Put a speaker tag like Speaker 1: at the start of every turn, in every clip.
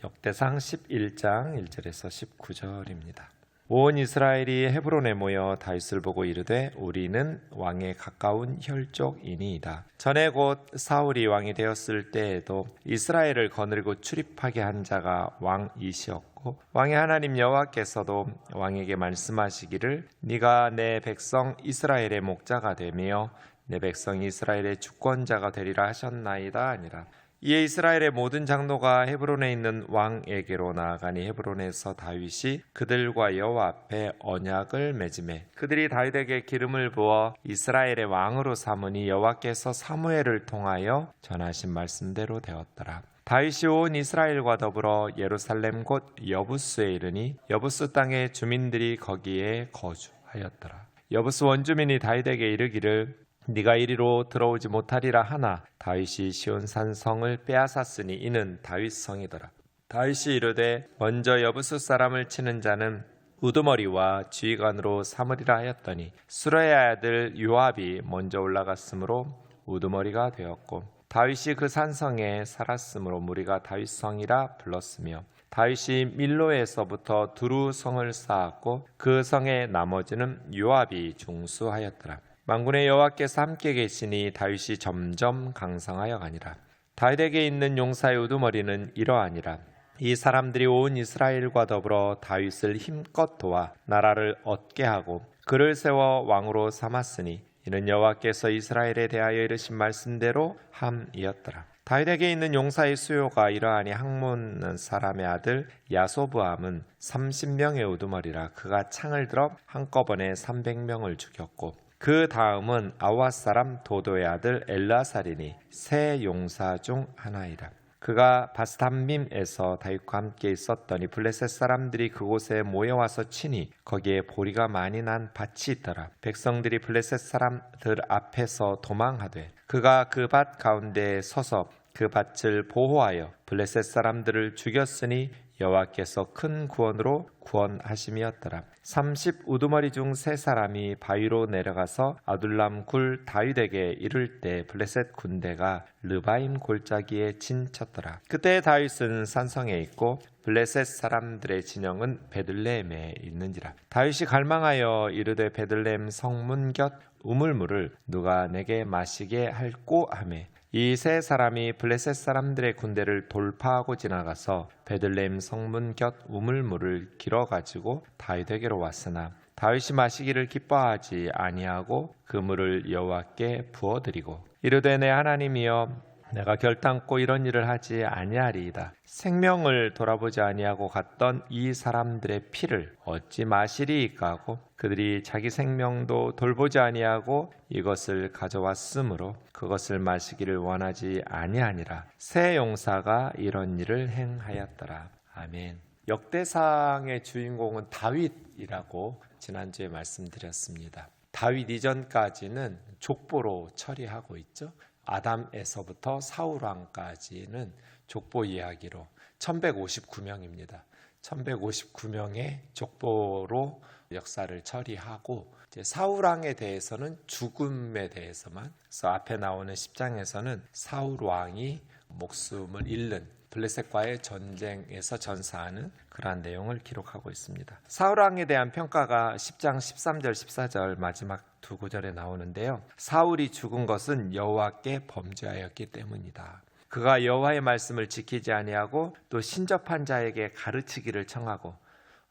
Speaker 1: 역대상 11장 1절에서 19절입니다. 온 이스라엘이 헤브론에 모여 다윗을 보고 이르되 우리는 왕에 가까운 혈족이니이다. 전에 곧 사울이 왕이 되었을 때에도 이스라엘을 거느리고 출입하게 한 자가 왕이시었고 왕의 하나님 여호와께서도 왕에게 말씀하시기를 네가 내 백성 이스라엘의 목자가 되며 내 백성 이스라엘의 주권자가 되리라 하셨나이다 아니라. 이에 이스라엘의 모든 장로가 헤브론에 있는 왕에게로 나아가니 헤브론에서 다윗이 그들과 여호와 앞에 언약을 맺으매 그들이 다윗에게 기름을 부어 이스라엘의 왕으로 삼으니 여호와께서 사무엘을 통하여 전하신 말씀대로 되었더라. 다윗이 온 이스라엘과 더불어 예루살렘 곧 여부스에 이르니 여부스 땅의 주민들이 거기에 거주하였더라. 여부스 원주민이 다윗에게 이르기를 네가 이리로 들어오지 못하리라 하나 다윗이 시온 산성을 빼앗았으니 이는 다윗 성이더라. 다윗이 이르되 먼저 여부스 사람을 치는 자는 우두머리와 지휘관으로 삼으리라 하였더니 수레의 아들 요압이 먼저 올라갔으므로 우두머리가 되었고 다윗이 그 산성에 살았으므로 무리가 다윗 성이라 불렀으며 다윗이 밀로에서부터 두루 성을 쌓았고 그 성의 나머지는 요압이 중수하였더라. 만군의 여호와께서 함께 계시니 다윗이 점점 강성하여 가니라. 다윗에게 있는 용사의 우두머리는 이러하니라. 이 사람들이 온 이스라엘과 더불어 다윗을 힘껏 도와 나라를 얻게 하고 그를 세워 왕으로 삼았으니 이는 여호와께서 이스라엘에 대하여 이르신 말씀대로 함이었더라. 다윗에게 있는 용사의 수요가 이러하니 학몬 사람의 아들 야소브암은 30명의 우두머리라. 그가 창을 들어 한꺼번에 300명을 죽였고 그 다음은 아와 사람 도도의 아들 엘라살이니 세 용사 중 하나이라. 그가 바스담밈에서 다윗과 함께 있었더니 블레셋 사람들이 그곳에 모여와서 치니 거기에 보리가 많이 난 밭이 있더라. 백성들이 블레셋 사람들 앞에서 도망하되 그가 그 밭 가운데에 서서 그 밭을 보호하여 블레셋 사람들을 죽였으니 여호와께서 큰 구원으로 구원하심이었더라. 30 우두머리 중 세 사람이 바위로 내려가서 아둘람 굴 다윗에게 이를 때 블레셋 군대가 르바임 골짜기에 진쳤더라. 그때 다윗은 산성에 있고 블레셋 사람들의 진영은 베들레헴에 있는지라. 다윗이 갈망하여 이르되 베들레헴 성문 곁 우물물을 누가 내게 마시게 할꼬 하매 이 세 사람이 블레셋 사람들의 군대를 돌파하고 지나가서 베들레헴 성문 곁 우물물을 길어가지고 다윗에게로 왔으나 다윗이 마시기를 기뻐하지 아니하고 그 물을 여호와께 부어드리고 이르되 내 하나님이여 내가 결단코 이런 일을 하지 아니하리이다. 생명을 돌아보지 아니하고 갔던 이 사람들의 피를 어찌 마시리이까 하고 그들이 자기 생명도 돌보지 아니하고 이것을 가져왔으므로 그것을 마시기를 원하지 아니하니라. 세 용사가 이런 일을 행하였더라. 아멘. 역대상의 주인공은 다윗이라고 지난주에 말씀드렸습니다. 다윗 이전까지는 족보로 처리하고 있죠. 아담에서부터 사울왕까지는 족보 이야기로 1159명입니다. 1159명의 족보로 역사를 처리하고 이제 사울왕에 대해서는 죽음에 대해서만, 그래서 앞에 나오는 10장에서는 사울왕이 목숨을 잃는 블레셋과의 전쟁에서 전사하는 그러한 내용을 기록하고 있습니다. 사울왕에 대한 평가가 10장 13절 14절 마지막 두 구절에 나오는데요. 사울이 죽은 것은 여호와께 범죄하였기 때문이다. 그가 여호와의 말씀을 지키지 아니하고 또 신접한 자에게 가르치기를 청하고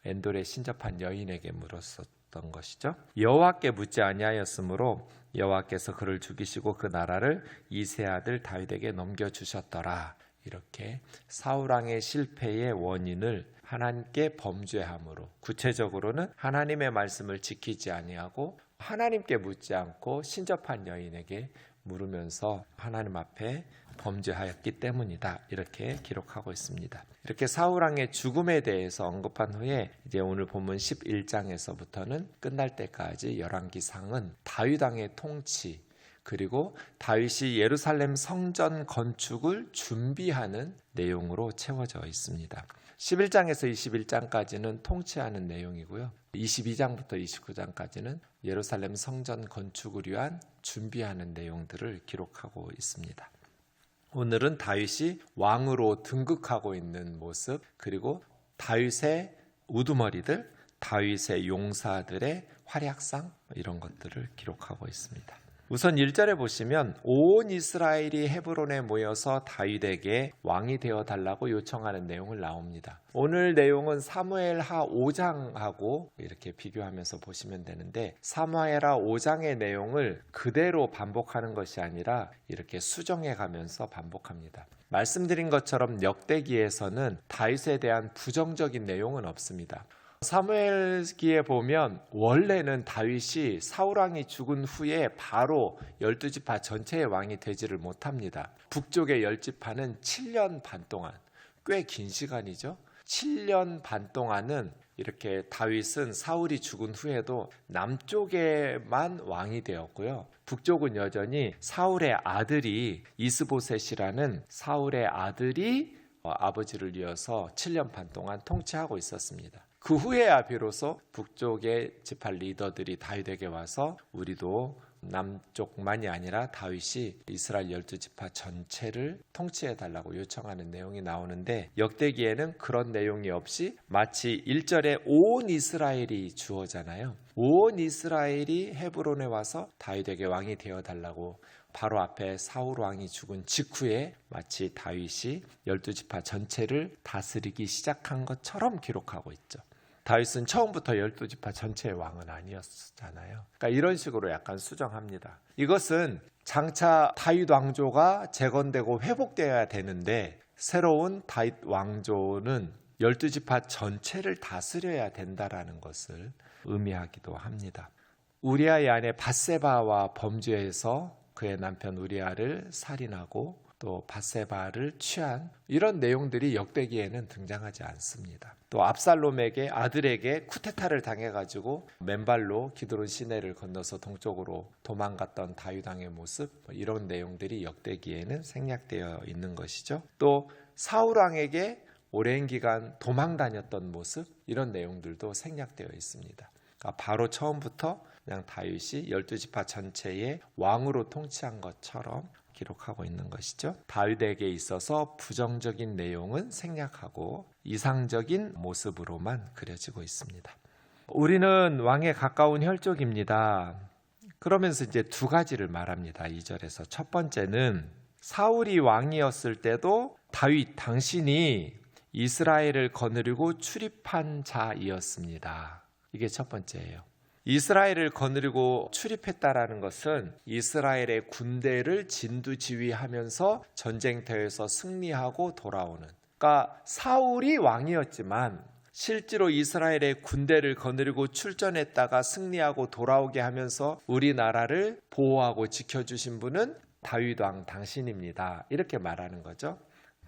Speaker 1: 엔돌의 신접한 여인에게 물었었던 것이죠. 여호와께 묻지 아니하였으므로 여호와께서 그를 죽이시고 그 나라를 이세 아들 다윗에게 넘겨주셨더라. 이렇게 사울왕의 실패의 원인을 하나님께 범죄함으로, 구체적으로는 하나님의 말씀을 지키지 아니하고 하나님께 묻지 않고 신접한 여인에게 물으면서 하나님 앞에 범죄하였기 때문이다. 이렇게 기록하고 있습니다. 이렇게 사울왕의 죽음에 대해서 언급한 후에 이제 오늘 본문 11장에서부터는 끝날 때까지 열왕기상은 다윗 왕의 통치, 그리고 다윗이 예루살렘 성전 건축을 준비하는 내용으로 채워져 있습니다. 11장에서 21장까지는 통치하는 내용이고요. 22장부터 29장까지는 예루살렘 성전 건축을 위한 준비하는 내용들을 기록하고 있습니다. 오늘은 다윗이 왕으로 등극하고 있는 모습, 그리고 다윗의 우두머리들, 다윗의 용사들의 활약상, 이런 것들을 기록하고 있습니다. 우선 1절에 보시면 온 이스라엘이 헤브론에 모여서 다윗에게 왕이 되어 달라고 요청하는 내용을 나옵니다. 오늘 내용은 사무엘하 5장하고 이렇게 비교하면서 보시면 되는데, 사무엘하 5장의 내용을 그대로 반복하는 것이 아니라 이렇게 수정해 가면서 반복합니다. 말씀드린 것처럼 역대기에서는 다윗에 대한 부정적인 내용은 없습니다. 사무엘기에 보면 원래는 다윗이 사울왕이 죽은 후에 바로 12지파 전체의 왕이 되지를 못합니다. 북쪽의 10지파는 7년 반 동안, 꽤 긴 시간이죠. 7년 반 동안은 이렇게 다윗은 사울이 죽은 후에도 남쪽에만 왕이 되었고요. 북쪽은 여전히 사울의 아들이, 이스보셋이라는 사울의 아들이 아버지를 이어서 7년 반 동안 통치하고 있었습니다. 그 후에야 비로소 북쪽의 지파 리더들이 다윗에게 와서 우리도 남쪽만이 아니라 다윗이 이스라엘 12지파 전체를 통치해달라고 요청하는 내용이 나오는데, 역대기에는 그런 내용이 없이 마치 1절에 온 이스라엘이 주어잖아요. 온 이스라엘이 헤브론에 와서 다윗에게 왕이 되어달라고, 바로 앞에 사울 왕이 죽은 직후에 마치 다윗이 12지파 전체를 다스리기 시작한 것처럼 기록하고 있죠. 다윗은 처음부터 12지파 전체의 왕은 아니었잖아요. 그러니까 이런 식으로 약간 수정합니다. 이것은 장차 다윗 왕조가 재건되고 회복되어야 되는데, 새로운 다윗 왕조는 12지파 전체를 다스려야 된다라는 것을 의미하기도 합니다. 우리아의 아내 밧세바와 범죄해서 그의 남편 우리아를 살인하고 또 밧세바를 취한 이런 내용들이 역대기에는 등장하지 않습니다. 또 압살롬에게, 아들에게 쿠데타를 당해가지고 맨발로 기드론 시내를 건너서 동쪽으로 도망갔던 다윗 왕의 모습, 이런 내용들이 역대기에는 생략되어 있는 것이죠. 또 사울 왕에게 오랜 기간 도망 다녔던 모습, 이런 내용들도 생략되어 있습니다. 그러니까 바로 처음부터 그냥 다윗이 12지파 전체의 왕으로 통치한 것처럼 기록하고 있는 것이죠. 다윗에게 있어서 부정적인 내용은 생략하고 이상적인 모습으로만 그려지고 있습니다. 우리는 왕에 가까운 혈족입니다. 그러면서 이제 두 가지를 말합니다. 2절에서 첫 번째는 사울이 왕이었을 때도 다윗 당신이 이스라엘을 거느리고 출입한 자이었습니다. 이게 첫 번째예요. 이스라엘을 거느리고 출입했다라는 것은 이스라엘의 군대를 진두지휘하면서 전쟁터에서 승리하고 돌아오는, 그러니까 사울이 왕이었지만 실제로 이스라엘의 군대를 거느리고 출전했다가 승리하고 돌아오게 하면서 우리나라를 보호하고 지켜주신 분은 다윗 왕 당신입니다. 이렇게 말하는 거죠.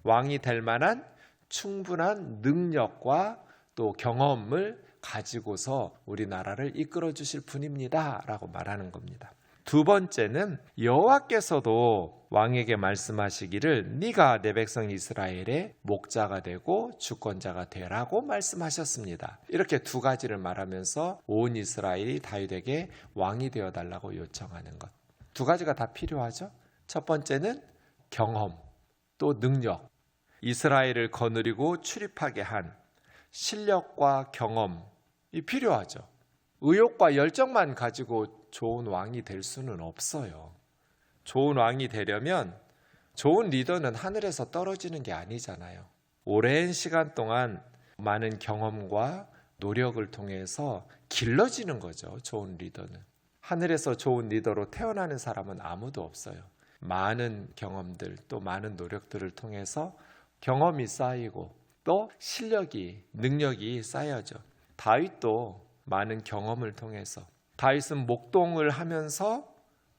Speaker 1: 왕이 될 만한 충분한 능력과 또 경험을 가지고서 우리나라를 이끌어 주실 분입니다 라고 말하는 겁니다. 두 번째는 여호와께서도 왕에게 말씀하시기를 네가 내 백성 이스라엘의 목자가 되고 주권자가 되라고 말씀하셨습니다. 이렇게 두 가지를 말하면서 온 이스라엘이 다윗에게 왕이 되어달라고 요청하는 것, 두 가지가 다 필요하죠. 첫 번째는 경험, 또 능력, 이스라엘을 거느리고 출입하게 한 실력과 경험이 필요하죠. 의욕과 열정만 가지고 좋은 왕이 될 수는 없어요. 좋은 왕이 되려면 좋은 리더는 하늘에서 떨어지는 게 아니잖아요. 오랜 시간 동안 많은 경험과 노력을 통해서 길러지는 거죠. 좋은 리더는. 하늘에서 좋은 리더로 태어나는 사람은 아무도 없어요. 많은 경험들, 또 많은 노력들을 통해서 경험이 쌓이고 또 실력이, 능력이 쌓여져. 다윗도 많은 경험을 통해서, 다윗은 목동을 하면서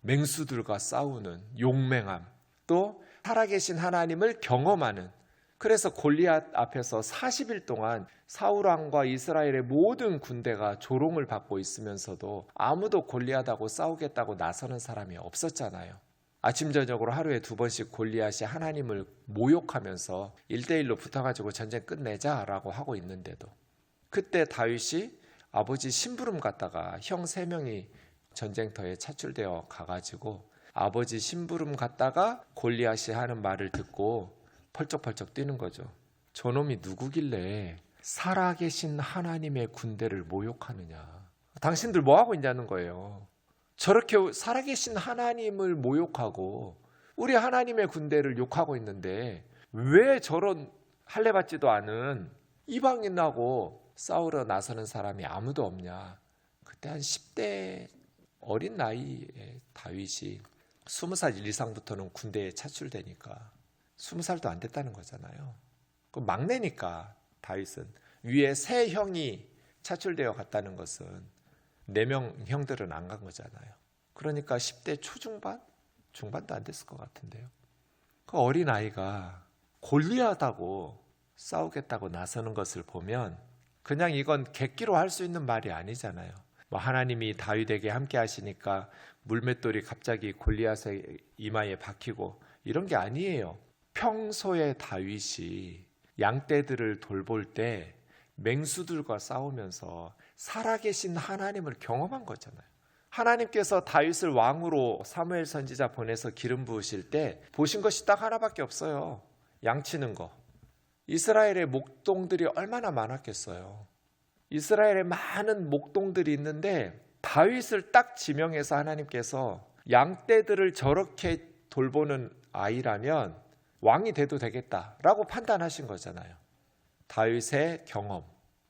Speaker 1: 맹수들과 싸우는 용맹함, 또 살아계신 하나님을 경험하는, 그래서 골리앗 앞에서 40일 동안 사울왕과 이스라엘의 모든 군대가 조롱을 받고 있으면서도 아무도 골리앗하고 싸우겠다고 나서는 사람이 없었잖아요. 아침 저녁으로 하루에 2번씩 골리앗이 하나님을 모욕하면서 1대1로 붙어가지고 전쟁 끝내자라고 하고 있는데도, 그때 다윗이 아버지 심부름 갔다가 형 3명이 전쟁터에 차출되어 가가지고 아버지 심부름 갔다가 골리앗이 하는 말을 듣고 펄쩍펄쩍 뛰는 거죠. 저놈이 누구길래 살아계신 하나님의 군대를 모욕하느냐. 당신들 뭐 하고 있냐는 거예요. 저렇게 살아계신 하나님을 모욕하고 우리 하나님의 군대를 욕하고 있는데 왜 저런 할례받지도 않은 이방인하고 싸우러 나서는 사람이 아무도 없냐. 그때 한 10대 어린 나이에 다윗이 20살 이상부터는 군대에 차출되니까 20살도 안 됐다는 거잖아요. 그 막내니까 다윗은 위에 세 형이 차출되어 갔다는 것은 4명 형들은 안 간 거잖아요. 그러니까 10대 초중반? 중반도 안 됐을 것 같은데요. 그 어린 아이가 골리앗하고 싸우겠다고 나서는 것을 보면 그냥 이건 객기로 할 수 있는 말이 아니잖아요. 뭐 하나님이 다윗에게 함께 하시니까 물맷돌이 갑자기 골리앗의 이마에 박히고 이런 게 아니에요. 평소에 다윗이 양떼들을 돌볼 때 맹수들과 싸우면서 살아계신 하나님을 경험한 거잖아요. 하나님께서 다윗을 왕으로 사무엘 선지자 보내서 기름 부으실 때 보신 것이 딱 하나밖에 없어요. 양치는 거. 이스라엘의 목동들이 얼마나 많았겠어요. 이스라엘에 많은 목동들이 있는데 다윗을 딱 지명해서 하나님께서 양떼들을 저렇게 돌보는 아이라면 왕이 돼도 되겠다라고 판단하신 거잖아요. 다윗의 경험,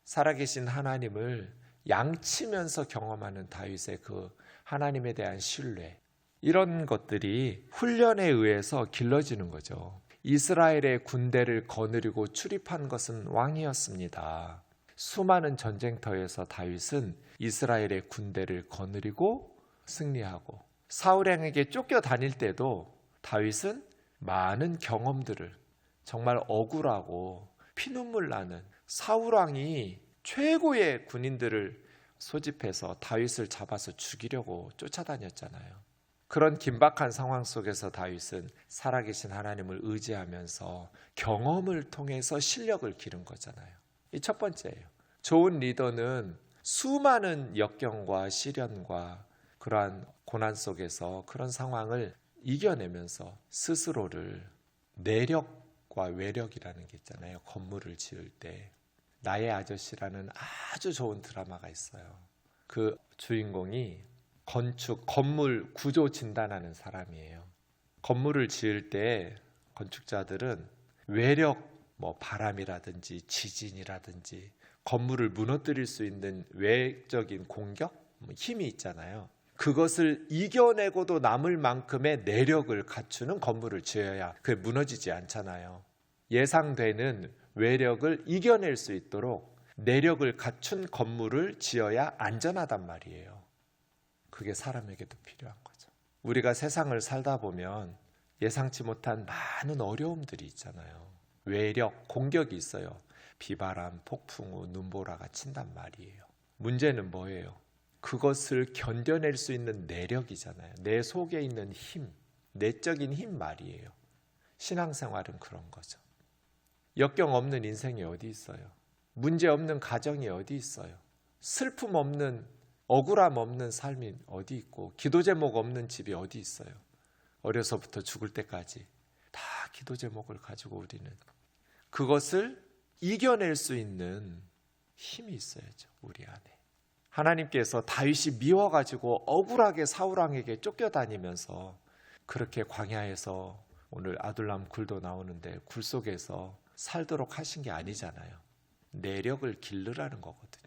Speaker 1: 살아계신 하나님을 양치면서 경험하는 다윗의 그 하나님에 대한 신뢰, 이런 것들이 훈련에 의해서 길러지는 거죠. 이스라엘의 군대를 거느리고 출입한 것은 왕이었습니다. 수많은 전쟁터에서 다윗은 이스라엘의 군대를 거느리고 승리하고 사울왕에게 쫓겨다닐 때도 다윗은 많은 경험들을, 정말 억울하고 피눈물 나는 사울왕이 최고의 군인들을 소집해서 다윗을 잡아서 죽이려고 쫓아다녔잖아요. 그런 긴박한 상황 속에서 다윗은 살아계신 하나님을 의지하면서 경험을 통해서 실력을 기른 거잖아요. 이 첫 번째예요. 좋은 리더는 수많은 역경과 시련과 그러한 고난 속에서 그런 상황을 이겨내면서 스스로를, 내력과 외력이라는 게 있잖아요. 건물을 지을 때 나의 아저씨라는 아주 좋은 드라마가 있어요. 그 주인공이 건물 구조 진단하는 사람이에요. 건물을 지을 때 건축자들은 외력, 바람이라든지 지진이라든지 건물을 무너뜨릴 수 있는 외적인 공격, 힘이 있잖아요. 그것을 이겨내고도 남을 만큼의 내력을 갖추는 건물을 지어야 그게 무너지지 않잖아요. 예상되는 외력을 이겨낼 수 있도록 내력을 갖춘 건물을 지어야 안전하단 말이에요. 그게 사람에게도 필요한 거죠. 우리가 세상을 살다 보면 예상치 못한 많은 어려움들이 있잖아요. 외력, 공격이 있어요. 비바람, 폭풍 후 눈보라가 친단 말이에요. 문제는 뭐예요? 그것을 견뎌낼 수 있는 내력이잖아요. 내 속에 있는 힘, 내적인 힘 말이에요. 신앙생활은 그런 거죠. 역경 없는 인생이 어디 있어요? 문제 없는 가정이 어디 있어요? 슬픔 없는, 억울함 없는 삶이 어디 있고 기도 제목 없는 집이 어디 있어요? 어려서부터 죽을 때까지 다 기도 제목을 가지고 우리는 그것을 이겨낼 수 있는 힘이 있어야죠. 우리 안에. 하나님께서 다윗이 미워가지고 억울하게 사울왕에게 쫓겨다니면서 그렇게 광야에서 오늘 아둘람 굴도 나오는데 굴 속에서 살도록 하신 게 아니잖아요. 내력을 기르라는 거거든요.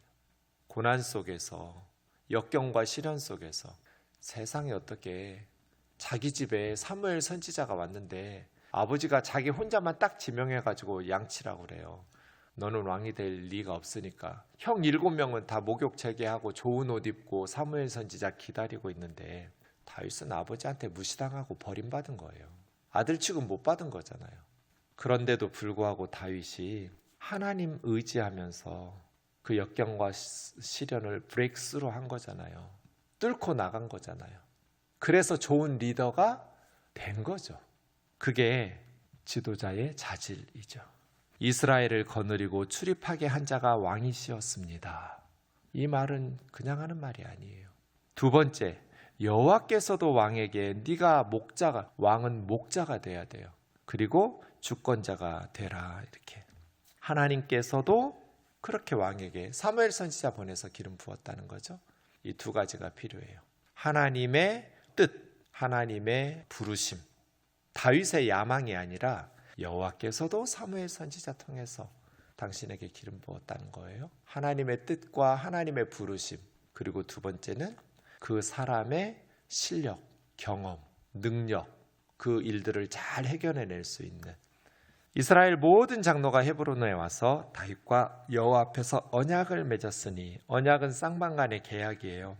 Speaker 1: 고난 속에서, 역경과 시련 속에서 세상에 어떻게 자기 집에 사무엘 선지자가 왔는데 아버지가 자기 혼자만 딱 지명해가지고 양치라고 그래요. 너는 왕이 될 리가 없으니까. 형 7명은 다 목욕 재개하고 좋은 옷 입고 사무엘 선지자 기다리고 있는데 다윗은 아버지한테 무시당하고 버림받은 거예요. 아들 취급 못 받은 거잖아요. 그런데도 불구하고 다윗이 하나님 의지하면서 그 역경과 시련을 브레이크스루 한 거잖아요. 뚫고 나간 거잖아요. 그래서 좋은 리더가 된 거죠. 그게 지도자의 자질이죠. 이스라엘을 거느리고 출입하게 한 자가 왕이시었습니다. 이 말은 그냥 하는 말이 아니에요. 두 번째, 여호와께서도 왕에게 네가 목자가 왕은 목자가 돼야 돼요. 그리고 주권자가 되라 이렇게. 하나님께서도 그렇게 왕에게 사무엘 선지자 보내서 기름 부었다는 거죠. 이 두 가지가 필요해요. 하나님의 뜻, 하나님의 부르심. 다윗의 야망이 아니라 여호와께서도 사무엘 선지자 통해서 당신에게 기름 부었다는 거예요. 하나님의 뜻과 하나님의 부르심. 그리고 두 번째는 그 사람의 실력, 경험, 능력, 그 일들을 잘 해결해낼 수 있는. 이스라엘 모든 장로가 헤브론에 와서 다윗과 여호와 앞에서 언약을 맺었으니, 언약은 쌍방간의 계약이에요.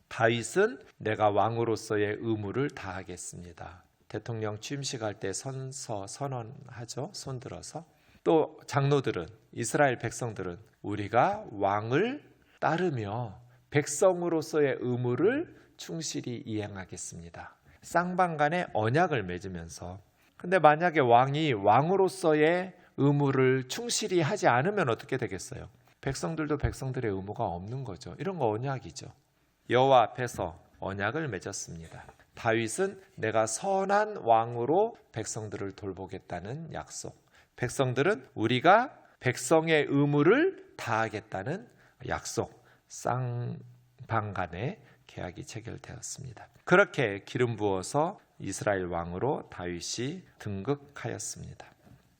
Speaker 1: 다윗은 내가 왕으로서의 의무를 다하겠습니다. 대통령 취임식 할 때 선언하죠. 손들어서. 또 장로들은, 이스라엘 백성들은 우리가 왕을 따르며 백성으로서의 의무를 충실히 이행하겠습니다. 쌍방간의 언약을 맺으면서. 근데 만약에 왕이 왕으로서의 의무를 충실히 하지 않으면 어떻게 되겠어요? 백성들도 백성들의 의무가 없는 거죠. 이런 거 언약이죠. 여호와 앞에서 언약을 맺었습니다. 다윗은 내가 선한 왕으로 백성들을 돌보겠다는 약속. 백성들은 우리가 백성의 의무를 다하겠다는 약속. 쌍방간의 계약이 체결되었습니다. 그렇게 기름 부어서 이스라엘 왕으로 다윗이 등극하였습니다.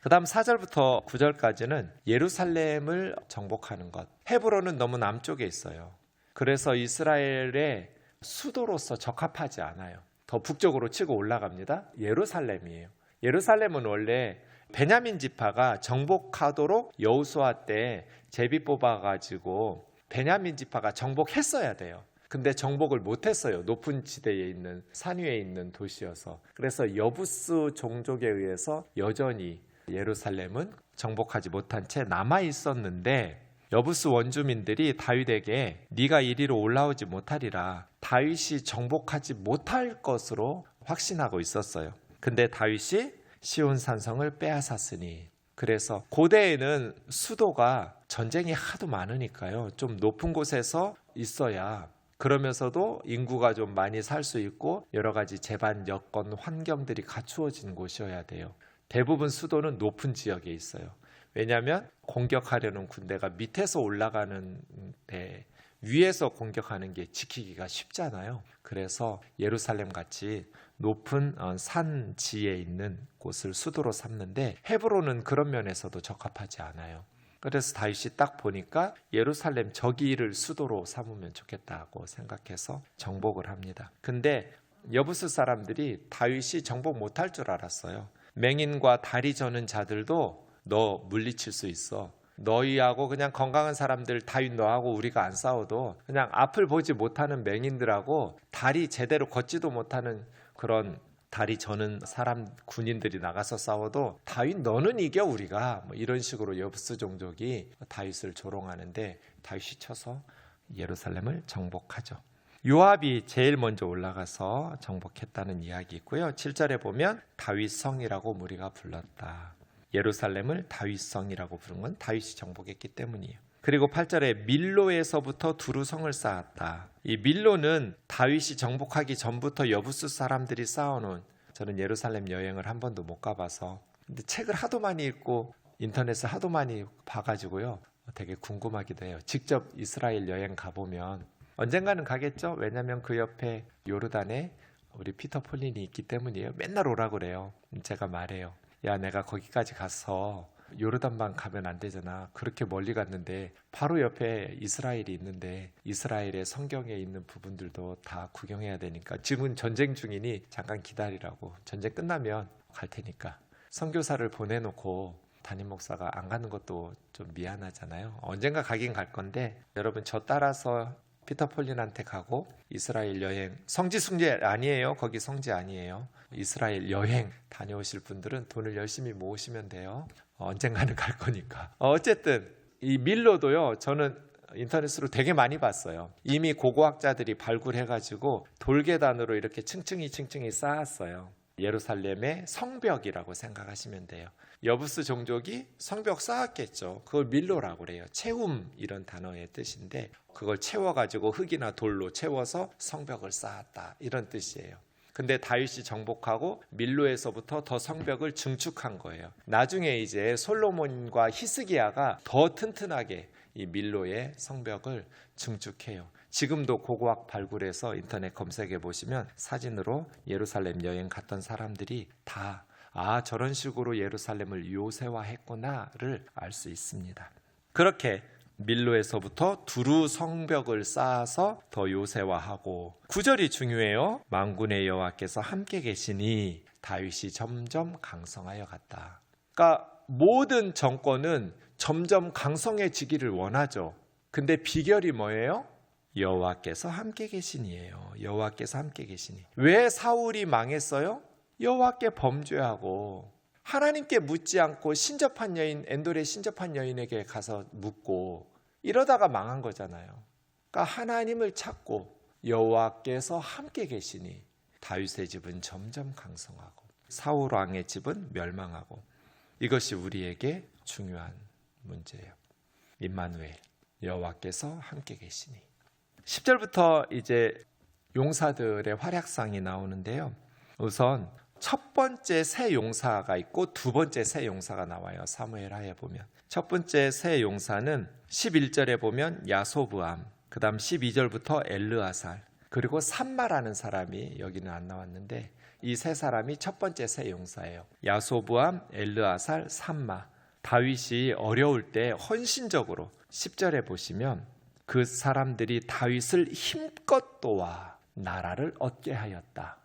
Speaker 1: 그 다음 4절부터 9절까지는 예루살렘을 정복하는 것. 헤브론은 너무 남쪽에 있어요. 그래서 이스라엘의 수도로서 적합하지 않아요. 더 북쪽으로 치고 올라갑니다. 예루살렘이에요. 예루살렘은 원래 베냐민 지파가 정복하도록 여호수아 때 제비 뽑아가지고 베냐민 지파가 정복했어야 돼요. 근데 정복을 못했어요. 높은 지대에 있는 산 위에 있는 도시여서. 그래서 여부스 종족에 의해서 여전히 예루살렘은 정복하지 못한 채 남아 있었는데, 여부스 원주민들이 다윗에게 네가 이리로 올라오지 못하리라, 다윗이 정복하지 못할 것으로 확신하고 있었어요. 근데 다윗이 시온 산성을 빼앗았으니, 그래서 고대에는 수도가 전쟁이 하도 많으니까요, 좀 높은 곳에서 있어야, 그러면서도 인구가 좀 많이 살 수 있고 여러 가지 재반 여건 환경들이 갖추어진 곳이어야 돼요. 대부분 수도는 높은 지역에 있어요. 왜냐하면 공격하려는 군대가 밑에서 올라가는데 위에서 공격하는 게 지키기가 쉽잖아요. 그래서 예루살렘 같이 높은 산지에 있는 곳을 수도로 삼는데, 헤브론은 그런 면에서도 적합하지 않아요. 그래서 다윗이 딱 보니까 예루살렘 저기를 수도로 삼으면 좋겠다고 생각해서 정복을 합니다. 근데 여부스 사람들이 다윗이 정복 못할 줄 알았어요. 맹인과 다리 저는 자들도 너 물리칠 수 있어. 너희하고 그냥 건강한 사람들, 다윗 너하고 우리가 안 싸워도 그냥 앞을 보지 못하는 맹인들하고 다리 제대로 걷지도 못하는 그런 다리 저는 사람 군인들이 나가서 싸워도 다윗 너는 이겨 우리가, 뭐 이런 식으로 여부스 종족이 다윗을 조롱하는데 다윗이 쳐서 예루살렘을 정복하죠. 요압이 제일 먼저 올라가서 정복했다는 이야기 있고요. 7절에 보면 다윗성이라고 무리가 불렀다. 예루살렘을 다윗성이라고 부른 건 다윗이 정복했기 때문이에요. 그리고 8절에 밀로에서부터 두루 성을 쌓았다. 이 밀로는 다윗이 정복하기 전부터 여부스 사람들이 쌓아놓은, 저는 예루살렘 여행을 한 번도 못 가봐서, 근데 책을 하도 많이 읽고 인터넷을 하도 많이 봐가지고요, 되게 궁금하기도 해요. 직접 이스라엘 여행 가보면 언젠가는 가겠죠. 왜냐하면 그 옆에 요르단에 우리 피터 폴린이 있기 때문이에요. 맨날 오라 그래요. 제가 말해요. 야, 내가 거기까지 가서 요르단만 가면 안 되잖아. 그렇게 멀리 갔는데 바로 옆에 이스라엘이 있는데 이스라엘의 성경에 있는 부분들도 다 구경해야 되니까 지금은 전쟁 중이니 잠깐 기다리라고, 전쟁 끝나면 갈 테니까. 선교사를 보내놓고 담임 목사가 안 가는 것도 좀 미안하잖아요. 언젠가 가긴 갈 건데, 여러분 저 따라서 피터 폴린한테 가고 이스라엘 여행, 성지 숭배 아니에요. 거기 성지 아니에요. 이스라엘 여행 다녀오실 분들은 돈을 열심히 모으시면 돼요. 언젠가는 갈 거니까. 어쨌든 이 밀로도요, 저는 인터넷으로 되게 많이 봤어요. 이미 고고학자들이 발굴해가지고 돌계단으로 이렇게 층층이 쌓았어요. 예루살렘의 성벽이라고 생각하시면 돼요. 여부스 종족이 성벽 쌓았겠죠. 그걸 밀로라고 그래요. 채움 이런 단어의 뜻인데 그걸 채워가지고 흙이나 돌로 채워서 성벽을 쌓았다 이런 뜻이에요. 근데 다윗이 정복하고 밀로에서부터 더 성벽을 증축한 거예요. 나중에 이제 솔로몬과 히스기야가 더 튼튼하게 이 밀로의 성벽을 증축해요. 지금도 고고학 발굴해서 인터넷 검색해 보시면 사진으로 예루살렘 여행 갔던 사람들이 다 저런 식으로 예루살렘을 요새화했구나를 알 수 있습니다. 그렇게 밀로에서부터 두루 성벽을 쌓아서 더 요새화하고 9절이 중요해요. 만군의 여호와께서 함께 계시니 다윗이 점점 강성하여 갔다. 그러니까 모든 정권은 점점 강성해지기를 원하죠. 근데 비결이 뭐예요? 여호와께서 함께 계시니예요. 여호와께서 함께 계시니. 왜 사울이 망했어요? 여호와께 범죄하고 하나님께 묻지 않고 신접한 여인 엔돌의 신접한 여인에게 가서 묻고 이러다가 망한 거잖아요. 그러니까 하나님을 찾고 여호와께서 함께 계시니 다윗의 집은 점점 강성하고 사울 왕의 집은 멸망하고 이것이 우리에게 중요한 문제예요. 임마누엘 여호와께서 함께 계시니 10절부터 이제 용사들의 활약상이 나오는데요. 우선 첫 번째 새 용사가 있고 두 번째 새 용사가 나와요. 사무엘하에 보면 첫 번째 새 용사는 11절에 보면 야소브암, 그 다음 12절부터 엘르아살, 그리고 삼마라는 사람이 여기는 안 나왔는데 이 세 사람이 첫 번째 새 용사예요. 야소브암, 엘르아살, 삼마. 다윗이 어려울 때 헌신적으로 10절에 보시면 그 사람들이 다윗을 힘껏 도와 나라를 얻게 하였다.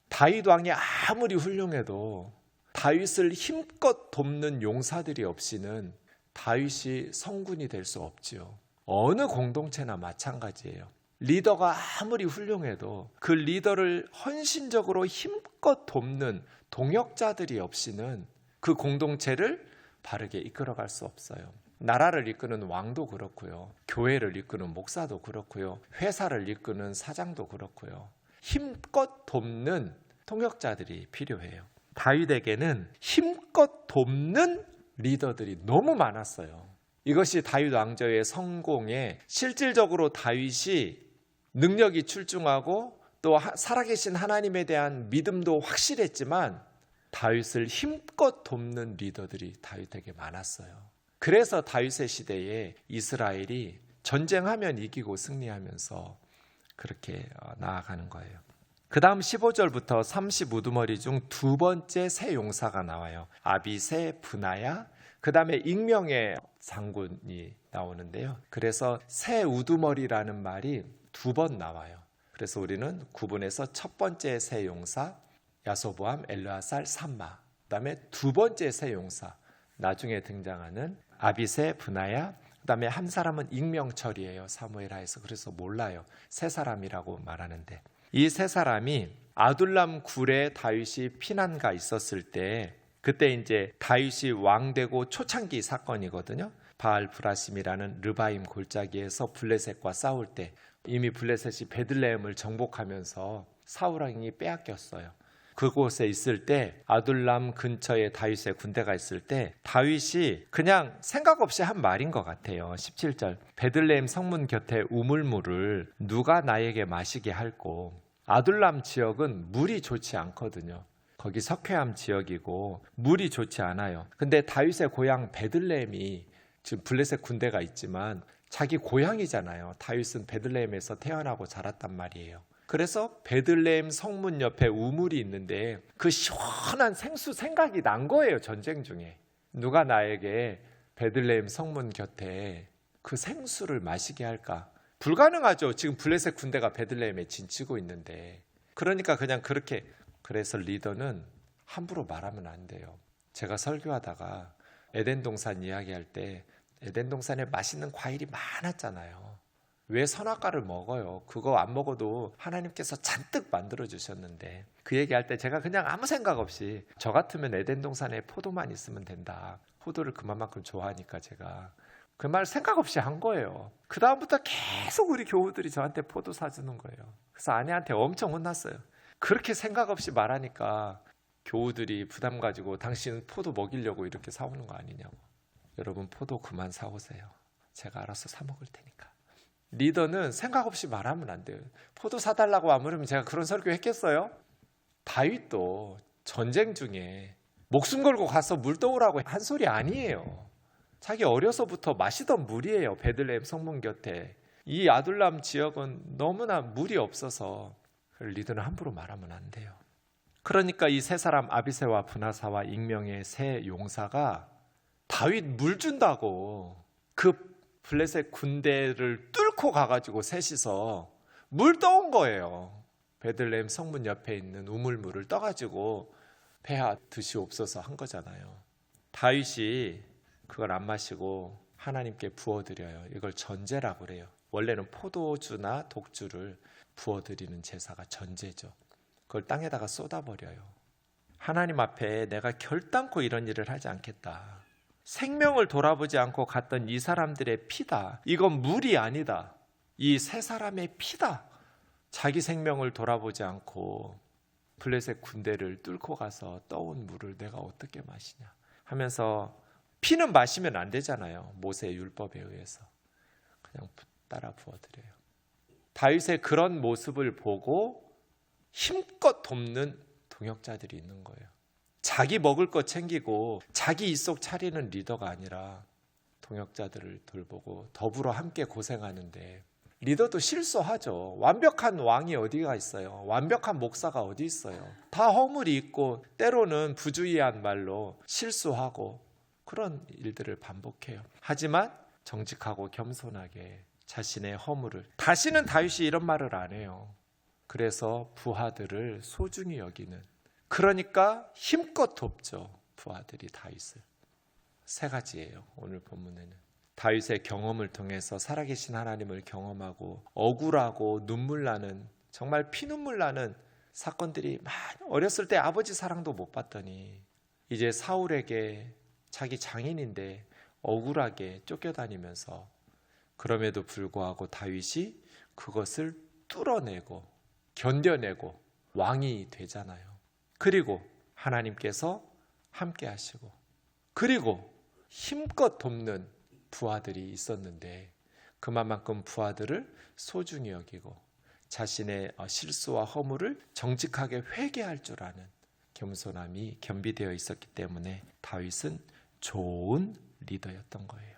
Speaker 1: 다윗 왕이 아무리 훌륭해도 다윗을 힘껏 돕는 용사들이 없이는 다윗이 성군이 될 수 없지요. 어느 공동체나 마찬가지예요. 리더가 아무리 훌륭해도 그 리더를 헌신적으로 힘껏 돕는 동역자들이 없이는 그 공동체를 바르게 이끌어갈 수 없어요. 나라를 이끄는 왕도 그렇고요. 교회를 이끄는 목사도 그렇고요. 회사를 이끄는 사장도 그렇고요. 힘껏 돕는 통역자들이 필요해요. 다윗에게는 힘껏 돕는 리더들이 너무 많았어요. 이것이 다윗 왕조의 성공에 실질적으로 다윗이 능력이 출중하고 또 살아계신 하나님에 대한 믿음도 확실했지만 다윗을 힘껏 돕는 리더들이 다윗에게 많았어요. 그래서 다윗의 시대에 이스라엘이 전쟁하면 이기고 승리하면서 그렇게 나아가는 거예요. 그 다음 15절부터 30우두머리 중 두 번째 새 용사가 나와요. 아비새, 브나야, 그 다음에 익명의 장군이 나오는데요. 그래서 새 우두머리라는 말이 두 번 나와요. 그래서 우리는 구분해서 첫 번째 새 용사 야소보암, 엘르아살, 삼마, 그 다음에 두 번째 새 용사 나중에 등장하는 아비새, 브나야, 그 다음에 한 사람은 익명철이에요. 사무엘하에서. 그래서 몰라요. 세 사람이라고 말하는데 이 세 사람이 아둘람 굴에 다윗이 피난가 있었을 때 그때 이제 다윗이 왕되고 초창기 사건이거든요. 바알 브라심이라는 르바임 골짜기에서 블레셋과 싸울 때 이미 블레셋이 베들레헴을 정복하면서 사울 왕이 빼앗겼어요. 그곳에 있을 때 아둘람 근처에 다윗의 군대가 있을 때 다윗이 그냥 생각 없이 한 말인 것 같아요. 17절 베들레헴 성문 곁에 우물물을 누가 나에게 마시게 할꼬. 아둘람 지역은 물이 좋지 않거든요. 거기 석회암 지역이고 물이 좋지 않아요. 근데 다윗의 고향 베들레헴이 지금 블레셋 군대가 있지만 자기 고향이잖아요. 다윗은 베들레헴에서 태어나고 자랐단 말이에요. 그래서 베들레헴 성문 옆에 우물이 있는데 그 시원한 생수 생각이 난 거예요. 전쟁 중에. 누가 나에게 베들레헴 성문 곁에 그 생수를 마시게 할까? 불가능하죠. 지금 블레셋 군대가 베들레헴에 진치고 있는데. 그러니까 그냥 그렇게. 그래서 리더는 함부로 말하면 안 돼요. 제가 설교하다가 에덴 동산 이야기할 때 에덴 동산에 맛있는 과일이 많았잖아요. 왜 선악과를 먹어요? 그거 안 먹어도 하나님께서 잔뜩 만들어주셨는데 그 얘기할 때 제가 그냥 아무 생각 없이 저 같으면 에덴 동산에 포도만 있으면 된다. 포도를 그만큼 좋아하니까 제가 그 말 생각 없이 한 거예요. 그 다음부터 계속 우리 교우들이 저한테 포도 사주는 거예요. 그래서 아내한테 엄청 혼났어요. 그렇게 생각 없이 말하니까 교우들이 부담 가지고 당신 포도 먹이려고 이렇게 사오는 거 아니냐고. 여러분 포도 그만 사오세요. 제가 알아서 사 먹을 테니까. 리더는 생각 없이 말하면 안 돼요. 포도 사달라고 아무르면 제가 그런 설교 했겠어요? 다윗도 전쟁 중에 목숨 걸고 가서 물 떠오라고 한 소리 아니에요. 자기 어려서부터 마시던 물이에요. 베들레헴 성문 곁에. 이 아둘람 지역은 너무나 물이 없어서 리더는 함부로 말하면 안 돼요. 그러니까 이 세 사람 아비새와 브나사와 익명의 세 용사가 다윗 물 준다고 그 블레셋 군대를 뚫고 가가지고 셋이서 물 떠온 거예요. 베들레헴 성문 옆에 있는 우물물을 떠가지고 폐하 드시옵소서 한 거잖아요. 다윗이 그걸 안 마시고 하나님께 부어드려요. 이걸 전제라고 그래요. 원래는 포도주나 독주를 부어드리는 제사가 전제죠. 그걸 땅에다가 쏟아버려요. 하나님 앞에 내가 결단코 이런 일을 하지 않겠다. 생명을 돌아보지 않고 갔던 이 사람들의 피다. 이건 물이 아니다. 이 세 사람의 피다. 자기 생명을 돌아보지 않고 블레셋 군대를 뚫고 가서 떠온 물을 내가 어떻게 마시냐 하면서, 피는 마시면 안 되잖아요. 모세의 율법에 의해서. 그냥 따라 부어드려요. 다윗의 그런 모습을 보고 힘껏 돕는 동역자들이 있는 거예요. 자기 먹을 거 챙기고 자기 입속 차리는 리더가 아니라 동역자들을 돌보고 더불어 함께 고생하는데, 리더도 실수하죠. 완벽한 왕이 어디가 있어요? 완벽한 목사가 어디 있어요? 다 허물이 있고 때로는 부주의한 말로 실수하고 그런 일들을 반복해요. 하지만 정직하고 겸손하게 자신의 허물을, 다시는 다윗이 이런 말을 안 해요. 그래서 부하들을 소중히 여기는, 그러니까 힘껏 돕죠. 부하들이 다윗을. 세 가지예요. 오늘 본문에는 다윗의 경험을 통해서 살아계신 하나님을 경험하고 억울하고 눈물 나는, 정말 피눈물 나는 사건들이 많이, 어렸을 때 아버지 사랑도 못 받더니 이제 사울에게 자기 장인인데 억울하게 쫓겨다니면서, 그럼에도 불구하고 다윗이 그것을 뚫어내고 견뎌내고 왕이 되잖아요. 그리고 하나님께서 함께 하시고, 그리고 힘껏 돕는 부하들이 있었는데 그만큼 부하들을 소중히 여기고 자신의 실수와 허물을 정직하게 회개할 줄 아는 겸손함이 겸비되어 있었기 때문에 다윗은 좋은 리더였던 거예요.